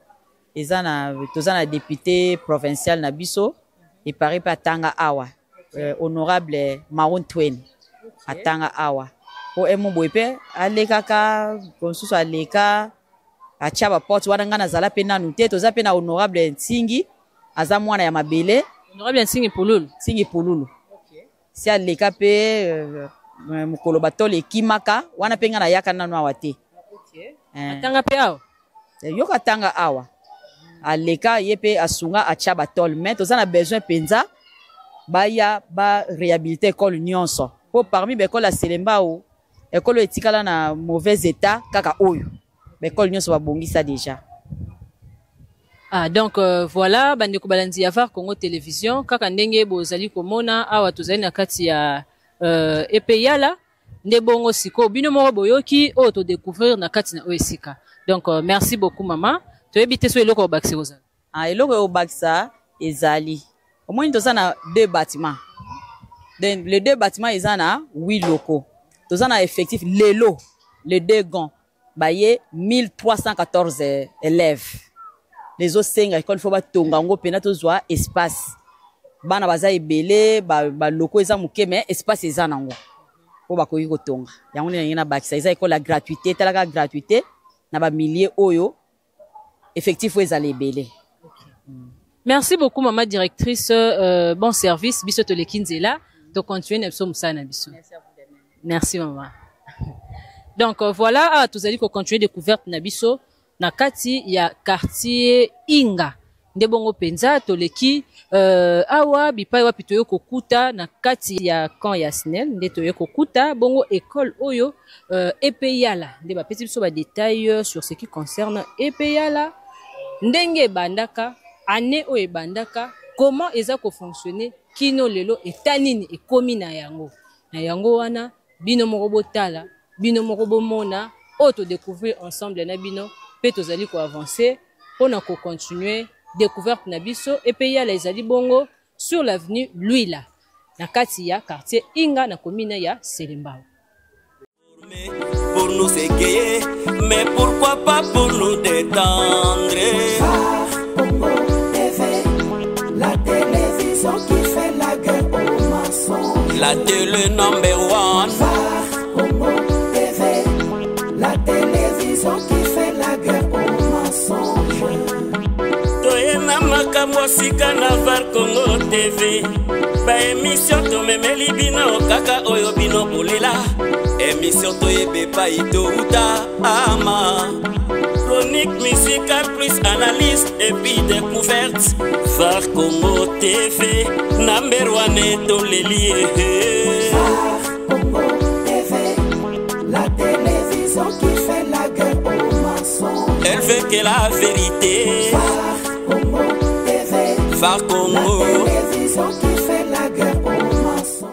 ezana tozana député provincial na biso et paraît pas tanga awa honorable Maroon Twain atanga awa po emo boepe alekaka konsusu aleka atia ba porte wana ngana zala pe nanu te toza pe na honorable Nsingi aza mwana ya mabele. Honorable Nsingi Pululu. Nsingi Pululu. Okay. Si aleka pe mukolo batole ekimaka wana pe ngana yaka nanu awa te. Okay. Atanga pe awa. Yoka tanga awa. Aleka yepe asunga atia batole mais toza na besoin penza baya ba réhabiliter école nyonso. Po parmi l'école à Selembao, école etikala na mauvais état kaka oyo. L'école nyonso babongisa déjà. Ah donc voilà bandeko balandi ya VAR Congo Télévision kaka ndenge bozali komona awa tozali na kati ya epeyala nde bongo siko bino moko boyoki o to découvrir na kati na oesika. Donc merci beaucoup maman. Tu habite sur eloko obakisa kozala. Ah eloko obakisa ezali. Au moins toza na deux bâtiments. Donc les deux bâtiments ezana 8 locaux. Toza na effectif lelo les deux gants baye 1314 élèves. Les autres 5 écoles faut ba tonga ngo pena tozwa espace. Bana baza ebele ba locaux eza muke mais espace ezana ngo. Po ba koyi ko tonga. Yango ni na bakisa eza école la gratuité talaka gratuité na ba milliers oyo effectif où ezali ebele. Merci beaucoup maman directrice bon service biso to lekinzela to continuer nepso musana biso. Merci à vous de même. Merci maman. Donc voilà tous allez continuer découverte na biso na kati ya quartier Inga nde bongo penza to leki awa bipai wapi toyo kokuta na kati ya camp ya SNEL nde toyo kokuta bongo école oyo epeyala nde ba petit biso ba détails sur ce qui concerne epeyala ndenge bandaka année oyo bandaka comment eza ko fonctionner kino lelo etanini ekomi na yango wana bino moko botala bino moko bomona auto découvrir ensemble na bino pe tozali ko avancer pona ko continuer découverte na biso epeyala ezali bongo sur l'avenue Luila na kati ya quartier Inga na commune ya Selembao. Pour nous égayer, mais pourquoi pas pour nous détendre. La télévision qui fait la guerre aux mensonges. La télé number one. Congo TV, la télévision qui fait la guerre aux mensonges. Toyena makambo sika na VAR Congo TV. Ba émission to memeli bino kaka oyo bino bolela. Émission to yebe pa ito uta ama. Chronique musicale plus analyse et puis découverte. VAR Congo TV, number one to l'élie. Congo TV, la télévision qui fait la guerre aux mensonges. Elle veut que la vérité. Congo TV, VAR Congo, la télévision qui fait la guerre aux mensonges.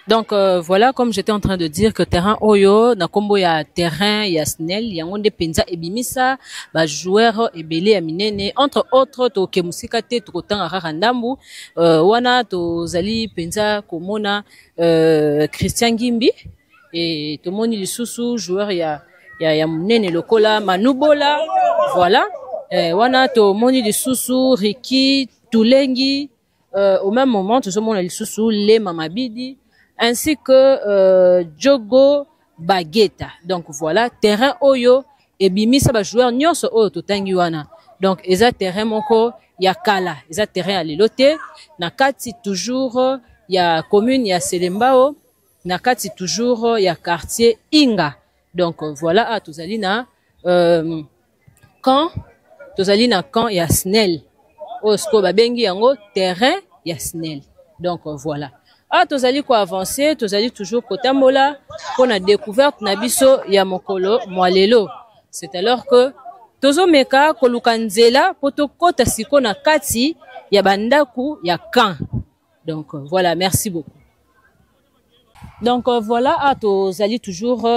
Donc voilà, comme j'étais en train de dire que terrain oyo na kombo ya terrain ya SNEL yango nde penza ebimisa ba joueur ebele ya minene entre autres to ke musika te to kotanga rara ndambu wana to zali penza komona Christian Gimbi et to moni lisusu joueur ya munene lokola Manubola voilà wana to moni lisusu Ricky Tulengi au même moment to mona lisusu Le Mamabidi ainsi que Jogo Bagueta. Donc voilà, terrain oyo et bimisa ba joueur nyonso oyo totangi wana. Donc eza terrain moko ya kala, eza terrain à lilote na kati toujours ya commune ya Selembao, na kati toujours ya quartier Inga. Donc voilà, tozali na camp ya SNEL. Osko babengi yango terrain ya SNEL. Donc voilà. tozali ko avancer, tozali toujours kotambola pour na découverte na biso ya mokolo mwalelo. C'est alors que tozo meka koluka nzela po tokota siko na kati ya bandaku ya camp. Donc voilà, merci beaucoup. Donc voilà, tozali toujours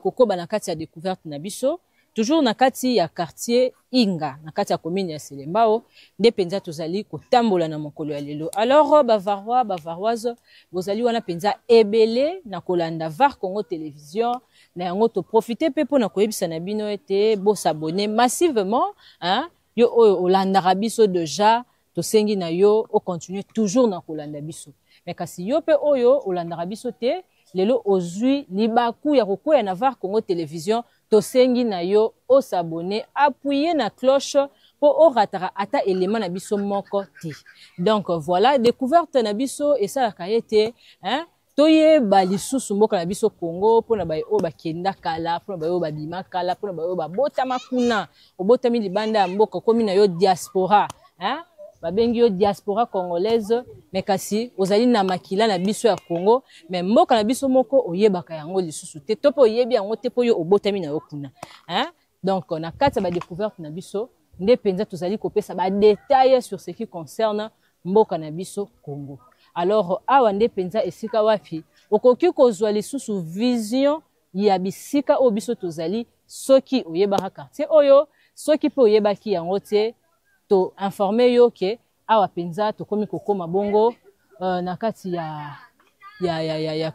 koko ba na kati ya découverte na biso. Toujours na kati ya quartier Inga, na kati ya commune ya Selembao, nde penza tozali kotambola na mokolo ya lelo. Alors bavarois, bavaroise, bozali wana penza ebele na kolanda VAR Congo Télévision, na yango to profiter pe po na koyebisa na bino ete bo s'abonner massivement, hein? Yo olanda biso déjà, to sengi na yo o continuer toujours na kolanda biso. Mais kasi yo pe oyo olanda biso te, lelo ozui libaku ya kokoya na VAR Congo Télévision. Tosengi na yo o s'abonner, appuyer na cloche pour o ratara ata élément na biso moko te. Donc voilà, découverte na biso et ça la kayete, hein? Toye ba lisusu mboka na biso Congo pour na ba o ba kenda kala, pour na ba o ba bima kala, pour na ba o ba bota makuna, o bota mi libanda mboka komi na yo diaspora, hein? Babengi yo diaspora congolaise, mais kasi ozali na makila na biso ya Congo, mais mboka na biso moko oyebaka yango lisusu te, to po oyebi yango te po yo obotami na yo kuna, hein? Donc na kati ba découverte na biso nde penza tozali kopesa ba détails sur ce qui concerne mboka na biso Congo. Alors awa nde penza esika wapi okoki kozwa lisusu vision ya bisika o biso tozali soki oyebaka quartier oyo, soki po oyebaki yango te to informer yo ke awa penza to komi kokoma bongo na kati ya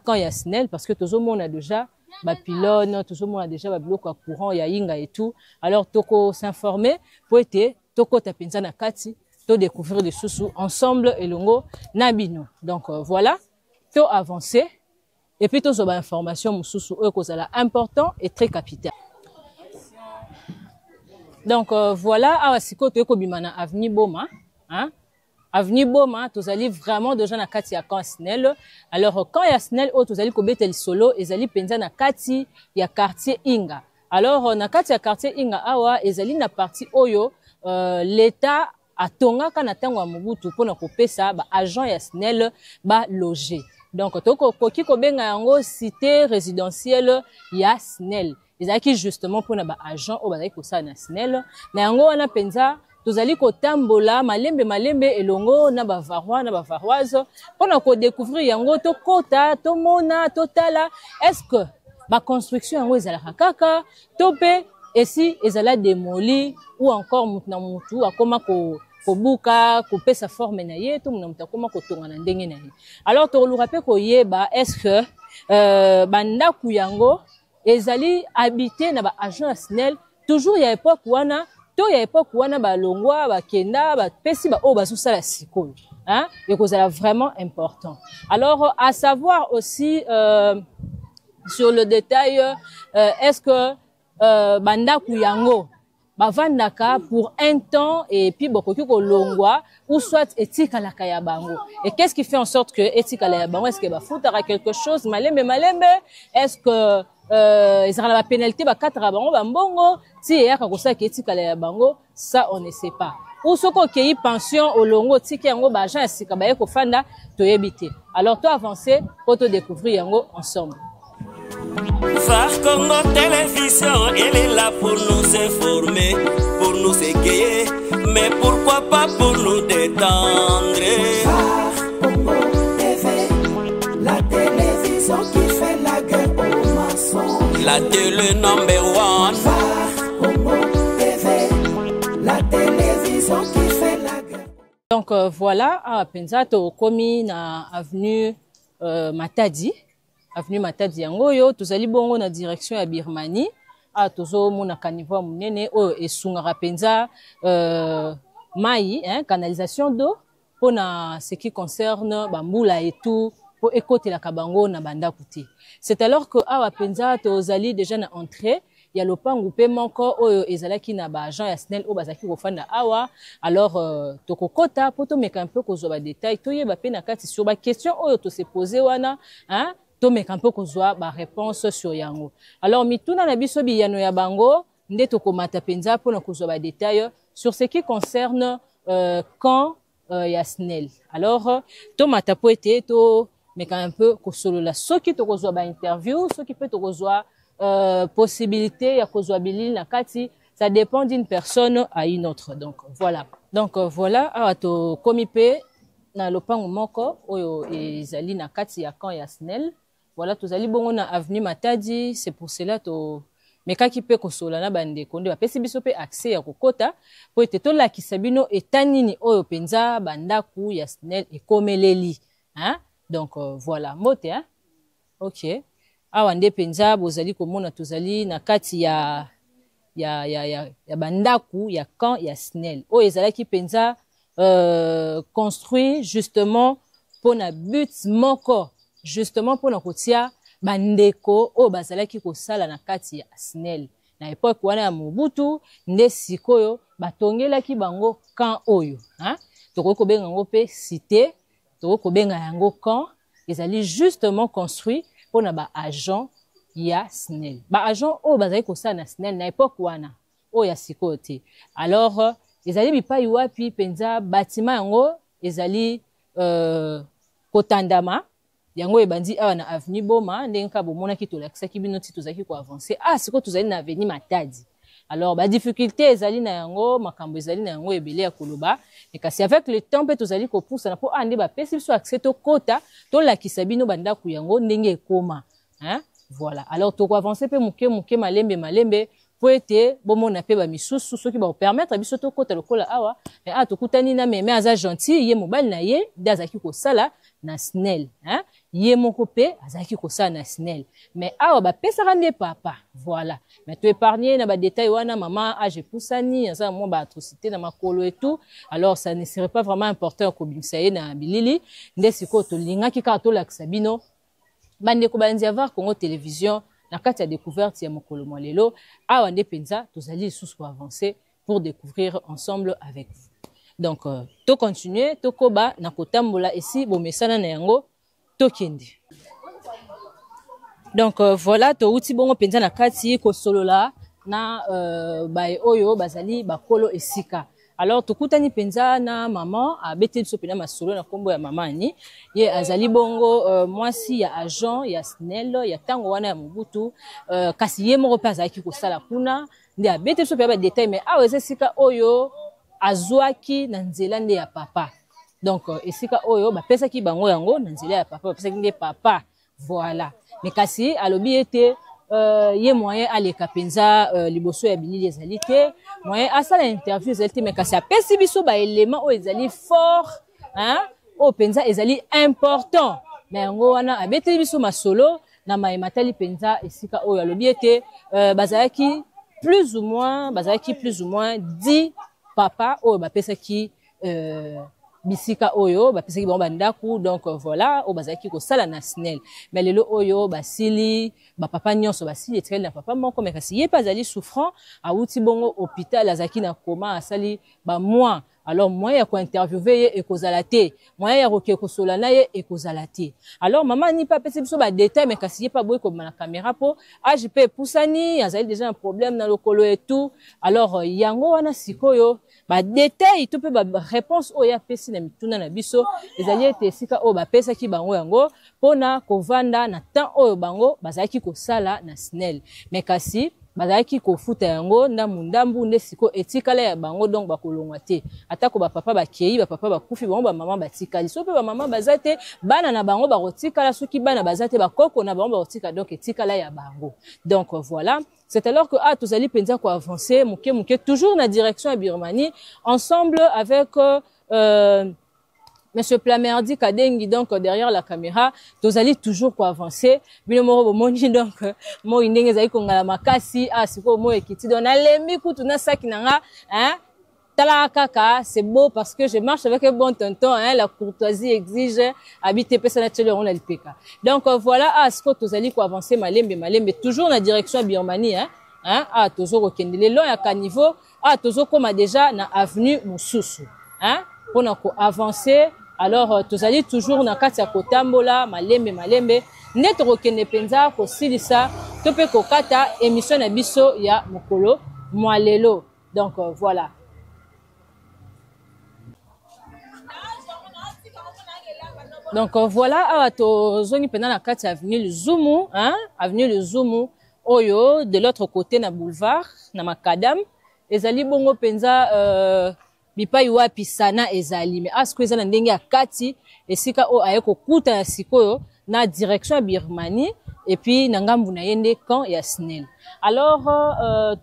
quand ya SNEL, parce que tozo mona déjà ba pylone, tozo mona déjà ba biloko courant ya Inga et tout. Alors toko s'informer pour être toko ta penza na kati to découvrir des sous ensemble elongo na bino. Donc voilà, to avancer et puis tozo ba information mususu o kozala important et très capital. Donc voilà, awa siko to ekobima na avenue Boma, hein? Avenue Boma, tozali vraiment déjà na kati ya camp SNEL. Alors quand ya SNEL o tozali kobetel solo ezali penza na kati ya quartier Inga. Alors na kati ya quartier Inga awa ezali na partie oyo l'état atongaka na tango ya Mobutu pona kopesa ba agent ya SNEL ba loger. Donc toko koki kobenga yango cité résidentielle ya SNEL. Ezaki justement pour na ba agent o bazali kosa na SNEL na yango wana penza tozali kotambola malembe elongo na bavarois na bavaroise pour na ko découvrir yango to kota to mona totala est-ce que ba construction yango ezalaka kaka to pe esi ezala démoli ou encore mutu na mutu akoma ko kobuka kopesa forme na ye to mutu akoma kotonga na ndenge na ye. Alors to luka pe ko yeba est-ce que bandaku yango ezali habité na ba agent SNEL toujours ya époque wana to ya époque wana ba longwa ba kenda ba pesi ba o ba sala sikoyo, hein? Et que c'est vraiment important. Alors à savoir aussi sur le détail est-ce que bandaku yango bavandaka pour un temps et puis bokoki ko longwa ou soit etika la kaya bango. Et qu'est-ce qui fait en sorte que etika la bango est-ce que ba foutara quelque chose malembe est-ce que ezala ba pénalité ba katara bango ba mbongo ti ya ka kosa ke etika la bango, ça on ne sait pas. Ou soko ke pension au longo ti ke yango ba agent esika ba ko fanda to yebite. Alors to avancer pour te découvrir yango ensemble. VAR Congo Télévision, elle est là pour nous informer, pour nous égayer, mais pourquoi pas pour nous détendre. VAR Congo TV, la télévision qui fait la guerre aux mensonges. La télé number one. VAR Congo TV, la télévision qui fait la guerre. Donc voilà, à Penzato, komi na avenue Matadi. Avenue Matadi yango yo tozali bongo na direction ya Birmanie tozo mona kanivo munene o esungara penza mai canalisation d'eau pour na ce qui concerne bambula et tout pour écouter la kabango na banda kuti. C'est alors que awa penza tozali déjà na entrée ya lopangu pe moko oyo ezalaki na ba agent ya SNEL o bazaki kofanda awa. Alors tokokota po to meka un peu kozo ba détail to yeba pe na kati sur ba question oyo to se poser wana, hein? To meka un peu kozwa ba réponse sur yango. Alors mituna na biso biyano ya bango nde to komata penza pour na kozwa ba détail sur ce qui concerne quand ya SNEL. Alors to mata po ete to mais quand un peu kosolola soki to kozwa ba interview soki peut to kozwa possibilité ya kozwa bilili na kati, ça dépend d'une personne à une autre. Donc voilà. Donc voilà, awa to komi pe na lopango moko oyo ezali na kati ya camp ya SNEL. Voilà, tozali bongo na avenue Matadi, c'est pour cela to mekaki pe kosola na bande konde bapesi biso pe accès ya kokota po ete tolakisa bino etanini oyo penza bandaku ya SNEL ekomeleli. Hein? Donc voilà, mote hein? OK. Awa nde penza bozali komona tozali na kati ya bandaku ya camp ya SNEL. O ezalaki penza construit justement pour na but moko, justement pour na kotia bandeko o bazalaki kosala na kati ya SNEL. Na époque wana ya Mobutu nde sikoyo batongelaki bango camp oyo, hein? Toko kobenga yango pe cité, toko kobenga yango camp, ezali justement construit pour na ba agent ya SNEL. Ba agent o bazali kosala na SNEL na époque wana o ya sikoyo te. Alors ezali bipai wapi penza bâtiment yango ezali kotandama yango ebandi awa na avenue Boma ndenga bomona ki tolakisaki bino ti tozaki ko avancer siko tozali na avenue Matadi. Alors ba difficulté ezali na yango makambo ezali na yango ebele ya koloba et kasi avec le temps pe tozali ko poussa na po ande ba pesi biso accès to kota to lakisa bino banda ku yango ndenge ekoma, hein? Voilà. Alors to ko avancer pe muke malembe po ete bomona pe ba misusu soki ba permettre biso to kota lokola awa mais tokutani na meme aza gentil ye mobali na ye ndazaki ko sala na SNEL, hein? Ye moko pe azaki ko sala na SNEL mais awa ba pesa rande papa. Voilà. Mais to épargner na ba détail wana maman age pusani aza mo ba atrocité na makolo et tout. Alors ça ne serait pas vraiment important ko bimsaye na bilili ndesiko to linga ki ka to lakisa bino bande ko banzi avoir Congo Télévision na kati ya découverte ya mokolo molelo awa nde penza tozali sous pour avancer pour découvrir ensemble avec vous. Donc to continuer to koba na kotambola ici bo mesana na yango to kende. Donc voilà to uti bongo penza na kati ko solola na bae oyo bazali bakolo esika. Alors tokutani penza na maman abete biso pena masolo na kombo ya mamani ye azali bongo mwasi ya agent ya SNEL ya tango wana ya Mobutu kasi ye moko pe azalaki kosala kuna nde abete biso pe ba détail mais awa esika oyo azwaki na nzela nde ya papa. Donc esika oyo bapesaki bango yango na nzela ya papa bapesaki nde papa. Voilà. Mais kasi alobi ete ye moyen aleka penza liboso ya bilili ezali te moyen asala interview ezali te mais kasi apesi biso ba élément o ezali fort, hein? O penza ezali important mais yango wana abeteli biso masolo na matali penza esika oyo alobi ete bazalaki plus ou moins 10 papa oyo bapesaki bisika oyo bapesaki bango bandaku. Donc voilà o bazaki ko sala na SNEL mais lelo oyo basili ba papa nyonso basili etrel na papa moko mais kasi ye pas azali souffrant auti bongo hôpital azaki na koma asali ba mois. Alors moyen ya ko interviewer ye ekozala te moyen ya roke ko sola na ye ekozala te. Alors maman ni pas pesi biso ba détail mais kasi ye pas boy ko na caméra po AJP pusani azali déjà un problème na lokolo et tout. Alors yango wana sikoyo ba détail tout pe ba réponse oya pesi na mituna na biso ezali ete sika o ba pesa ki bango yango pona kovanda na temps oyo bango bazaki ko sala na SNEL mais kasi bazaki ko futa yango ndambu nde siko etikala ya bango donc bakolongwa te atako ba papa bakei ba papa bakufi bango ba maman batikali so pe ba maman bazate bana na bango bakotikala soki bana bazate bakoko na bango bakotika donc etikala ya bango. Donc voilà, c'est alors que tozali penza ko avancer muke toujours na direction à Birmanie ensemble avec Monsieur Plamerdi Kadengi, donc derrière la caméra, tozali toujours pour avancer. Bino moro bomoni donc mo indenge zali kongala makasi siko mo ekiti donc nalembi kutu na saki nanga, hein? Tala kaka, c'est beau parce que je marche avec un bon tonton, hein? La courtoisie exige habiter pesa na tshelo on a lipeka. Donc voilà siko tozali ko avancer malembe toujours na direction Birmanie, hein? Toujours au kendele long ya caniveau, toujours comme déjà na avenue Mususu, hein? Pour na ko avancer. Alors tozali toujours na kati ya kotambola malembe nde tokokende penza kosilisa to pe kokata émission na biso ya mokolo mwalelo. Donc voilà. Donc voilà, tozongi pendant la carte avenue le Zumu, hein, avenue le Zumu, oyo de l'autre côté na boulevard, na makadam, ezali bongo penza bipai wapi sana ezali, mais asko ezali ndenge ya kati, esika o ayeko kuta ya sikoyo na direction ya Birmanie, et puis nangambu na yende camp ya SNEL. Alors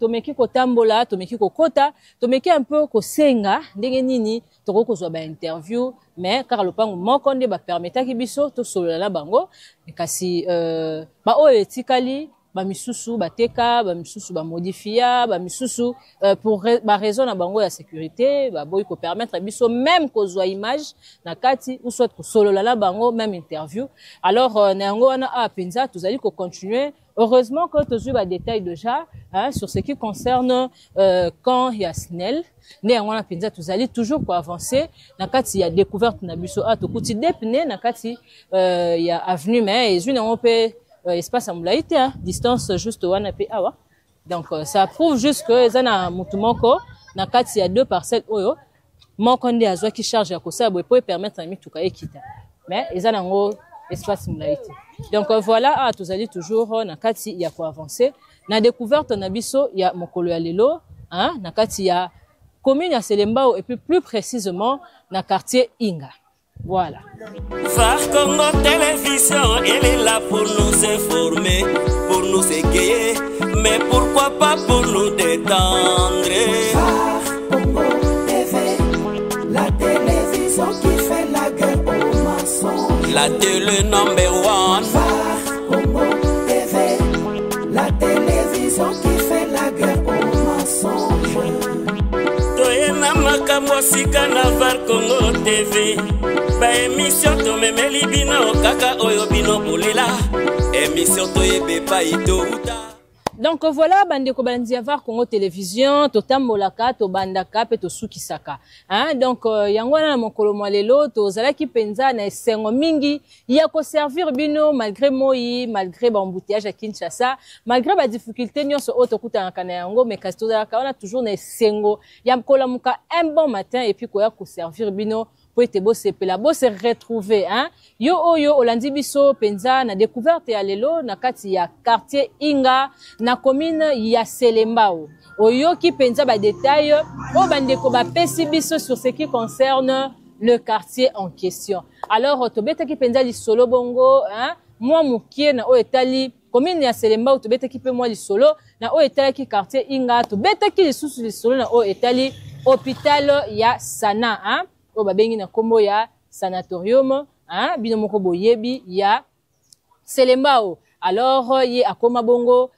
tomeki kotambola, tomeki kokota, tomeki un peu kosenga ndenge nini toko kozwa ba interview, mais car lopango moko nde ba permettre ki biso to solola bango kasi ba oyo etikali ba misusu bateka ba misusu ba modifia ba misusu pour ba raison na bango ya sécurité ba boy ko permettre biso même kozwa image na kati ou soit ko solola la bango même interview. Alors na yango wana a penza tozali ko continuer. Heureusement que tu as eu des détails déjà hein, sur ce qui concerne quand il y a SNEL. Néanmoins, tu allez toujours pour avancer. Il y a découverte na biso a to kuti depne na kati il y a avenue mais une on peut espace à moulaïté hein, distance juste wana pe awa. Donc ça prouve juste que zana mutumoko na kati il y a 2 parcelles oyo moko ndi azwa ki charge ya kosa bo peut permettre à mi tuka ekita. Mais ezana ngo espace moulaïté. Donc voilà, tous allez toujours na kati ya pour avancer. Na découverte na biso ya mokolo ya lelo, hein, na kati ya commune ya Selembao et puis plus précisément na quartier Inga. Voilà. Phare Congo Télévision, elle est là pour nous informer, pour nous égayer, mais pourquoi pas pour nous détendre. Phare Congo TV, la télévision qui fait la guerre aux mensonges. La télé number 1. Phare Congo TV, la télévision qui fait la guerre aux mensonges. Toyena makambo sika na Phare Congo TV. Ba émission to memeli bino kaka oyo bino bolela. Émission to yebe pa itouta. Donc voilà, bandeko bandia Phare Congo Télévision, to tambolaka, to bandaka, pe to sukisaka. Hein? Donc yangwana na mokolo mwalelo, to zalaki penza na esengo mingi, ya ko servir bino malgré moi, malgré ba embouteillage à Kinshasa, malgré ba difficulté nyonso oto kuta na yango, mais kasi to zalaka wana toujours na esengo, ya mkola muka un bon matin et puis ko ya ko servir bino pour être beau se retrouver hein yo oyo olandi biso penza na découverte ya lelo na kati ya quartier Inga na commune ya Selembao oyo ki penza ba détail o bandeko ba pesi biso sur ce qui concerne le quartier en question. Alors tobeta ki penza li solo bongo hein moi mukie na o etali commune ya Selembao tobeta ki pe moi li solo na o etali ki quartier Inga tobeta ki li susu li solo na o etali hôpital ya Sana hein o babengi na kombo ya sanatorium hein bino moko boyebi ya Selembao. Alors ye akoma bongo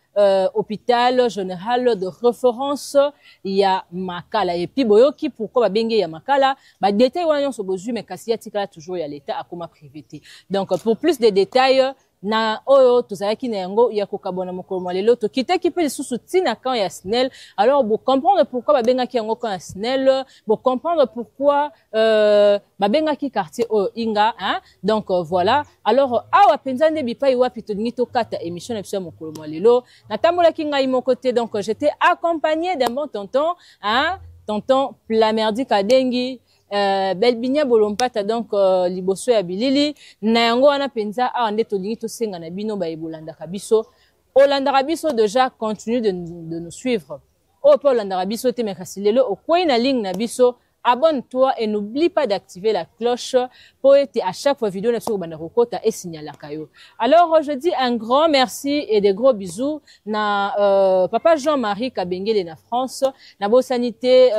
hôpital général de référence ya Makala et puis boyoki pourquoi babengi ya Makala ba détail wana nyonso bozui mais kasi ya tikala toujours ya l'état akoma privé. Donc pour plus de détails na oyo tozalaki na yango ya kokabona mokolo mwalelo to kitaki pe lisusu tina quand ya SNEL. Alors vous comprendre pourquoi babengaki yango quand ya SNEL, vous comprendre pourquoi babengaki quartier o Inga hein. Donc voilà. Alors awa penza nde bipai wapi to ngito kata émission na biso mokolo mwalelo na tambolaki ngai mon côté. Donc j'étais accompagné d'un bon tonton hein, tonton Plamerdi Kadengi Belbinia Bolompata. Donc liboso ya bilili na yango wana penza a nde to lingi to senga na bino ba ebolanda biso Olanda biso déjà continue de nous suivre o pa Olanda biso te mekasi lelo o kwei na ligne na biso. Abonne-toi et n'oublie pas d'activer la cloche pour être à chaque fois vidéo sur Bandarokota et signaler la caillou. Alors je dis un grand merci et des gros bisous na papa Jean-Marie Kabengele na France, na Bosanité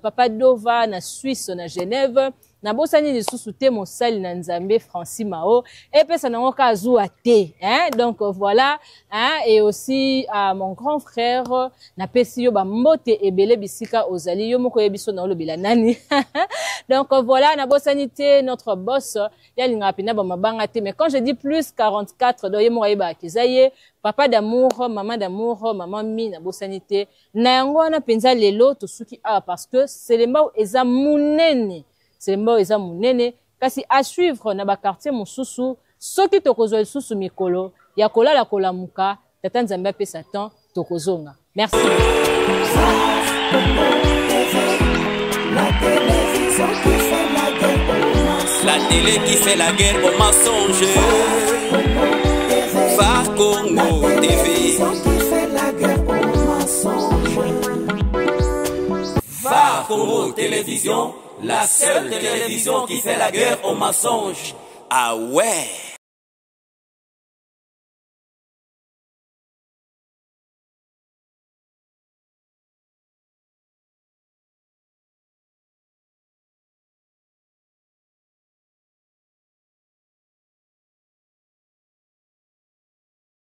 papa Dova na Suisse na Genève, na Bosani de Sousouté Mosali na Nzambe Francis Mao et puis ça n'a aucun azua té hein. Donc voilà hein, et aussi à mon grand frère na Pesio ba mbote ebele bisika ozali yo moko yebiso na olobela nani. Donc voilà na Bosanité notre boss ya linga pina ba mabanga té, mais quand je dis plus 44 do yemo yeba kizaye papa d'amour maman mi na Bosanité na yango na penza lelo to suki a parce que c'est les mots eza munene. C'est mbo eza munene kasi à suivre na ba quartier mosusu soki tokozwa susu mikolo ya kolala kolamuka tata Nzambe apesa temps tokozonga. Merci. La télévision qui fait la guerre aux mensonges. La télé qui fait la guerre aux mensonges. Var Congo TV. Var Congo Télévision, la seule télévision qui fait la guerre aux mensonges. Ah ouais.